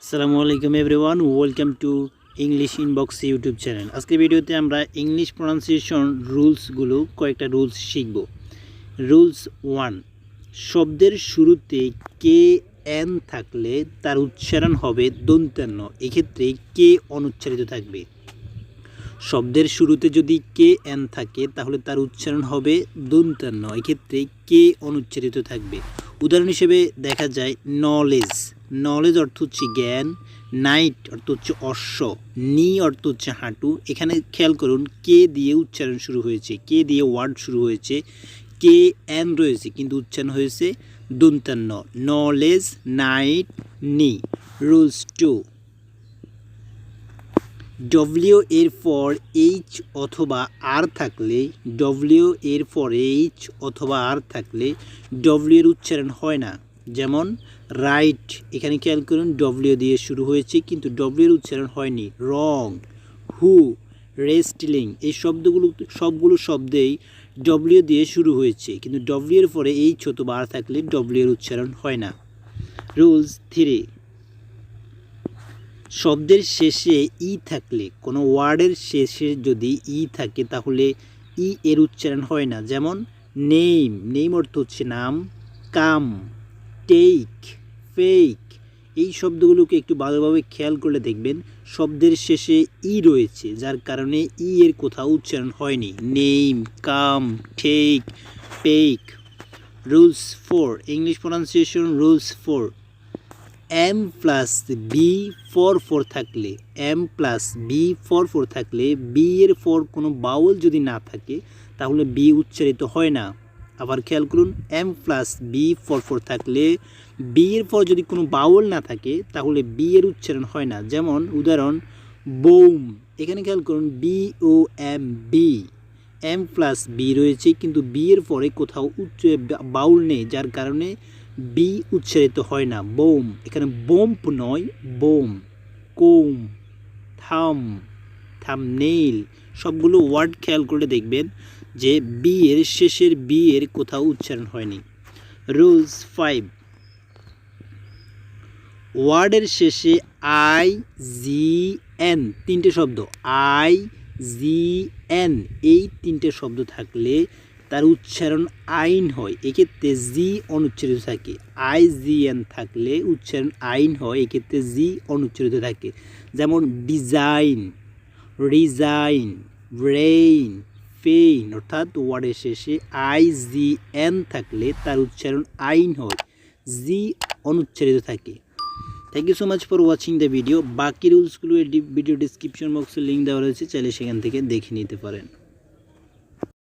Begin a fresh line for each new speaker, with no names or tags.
আসসালামু আলাইকুম everyone, welcome to English inbox YouTube channel. আজকের ভিডিওতে আমরা ইংলিশ প্রনাউন্সিয়েশন রুলসগুলো কয়েকটা রুলস শিখব। রুলস 1, শব্দের শুরুতে কে এন থাকলে তার উচ্চারণ হবে দন্ত্যান্ন, এক্ষেত্রে কে অনুচ্চারিত থাকবে। শব্দের শুরুতে যদি কে এন থাকে তাহলে তার উচ্চারণ হবে দন্ত্যান্ন, এক্ষেত্রে কে অনুচ্চারিত থাকবে। উদাহরণ হিসেবে দেখা যায় নলেজ। নলেজ অর্থ হচ্ছে জ্ঞান, নাইট অর্থ হচ্ছে অশ্ব, নি অর্থ হচ্ছে হাঁটু। এখানে খেয়াল করুন কে দিয়ে উচ্চারণ শুরু হয়েছে, কে দিয়ে ওয়ার্ড শুরু হয়েছে, কে এন রয়েছে কিন্তু উচ্চারণ হয়েছে দন্ত্যান্ন। নলেজ, নাইট, নি। রুলস 2, ডব্লিউ এর পর এইচ অথবা আর থাকলে, ডব্লিউ এর পর এইচ অথবা আর থাকলে ডব্লিউ এর উচ্চারণ হয় না। যেমন রাইট, এখানে খেয়াল করুন ডব্লিউ দিয়ে শুরু হয়েছে কিন্তু ডব্লিউ এর উচ্চারণ হয়নি। রং, হু, রেস্টলিং, এই সবগুলো শব্দেই ডব্লিউ দিয়ে শুরু হয়েছে কিন্তু ডব্লিউ এর পরে এইচ অথবা আর থাকলে ডব্লিউ এর উচ্চারণ হয় না। রুলস 3, শব্দের শেষে ই থাকলে, কোনো ওয়ার্ডের শেষে যদি ই থাকে তাহলে ই এর উচ্চারণ হয় না। যেমন নেম, নেম অর্থ হচ্ছে নাম। কাম, টেক, ফেক, এই শব্দগুলোকে একটু ভালোভাবে খেয়াল করলে দেখবেন শব্দের শেষে ই রয়েছে যার কারণে ই এর কোথাও উচ্চারণ হয়নি। Name, come, take, fake. Rules 4, English pronunciation rules 4, M plus B for থাকলে, এম প্লাস বি ফর থাকলে বি এর পর কোনো বাউল যদি না থাকে তাহলে বি উচ্চারিত হয় না। আবার খেয়াল করুন এম প্লাস বি ফর থাকলে বি এর পর যদি কোনো বাউল না থাকে তাহলে বি এর উচ্চারণ হয় না। যেমন উদাহরণ বোম, এখানে খেয়াল করুন বি ও M, B, M plus B রয়েছে কিন্তু বি এর পরে কোথাও বাউল নেই যার কারণে বি উচ্চারিত হয় না। বোম, এখানে বোম্প নয়, বোম। কোম, থাম, থামনেইল, সবগুলো ওয়ার্ড খেয়াল করে দেখবেন যে বি এর শেষের বি এর কোথাও উচ্চারণ হয়নি। রুলস 5, ওয়ার্ডের শেষে আই জি এন, তিনটে শব্দ আই জি এন, এই তিনটে শব্দ থাকলে তার উচ্চারণ আইন হয়, এক্ষেত্রে জি অনুচ্চারিত থাকে। আই জি এন থাকলে উচ্চারণ আইন হয়, এক্ষেত্রে জি অনুচ্চারিত থাকে। যেমন ডিজাইন, রিজাইন, ব্রেইন, পেইন, অর্থাৎ ওয়ার্ডের শেষে আই জি এন থাকলে তার উচ্চারণ আইন হয়, জি অনুচ্চারিত থাকে। Thank you so much for watching the video. বাকি রুলসগুলো ভিডিও ডিসক্রিপশন বক্সে লিঙ্ক দেওয়া রয়েছে, চাইলে সেখান থেকে দেখে নিতে পারেন।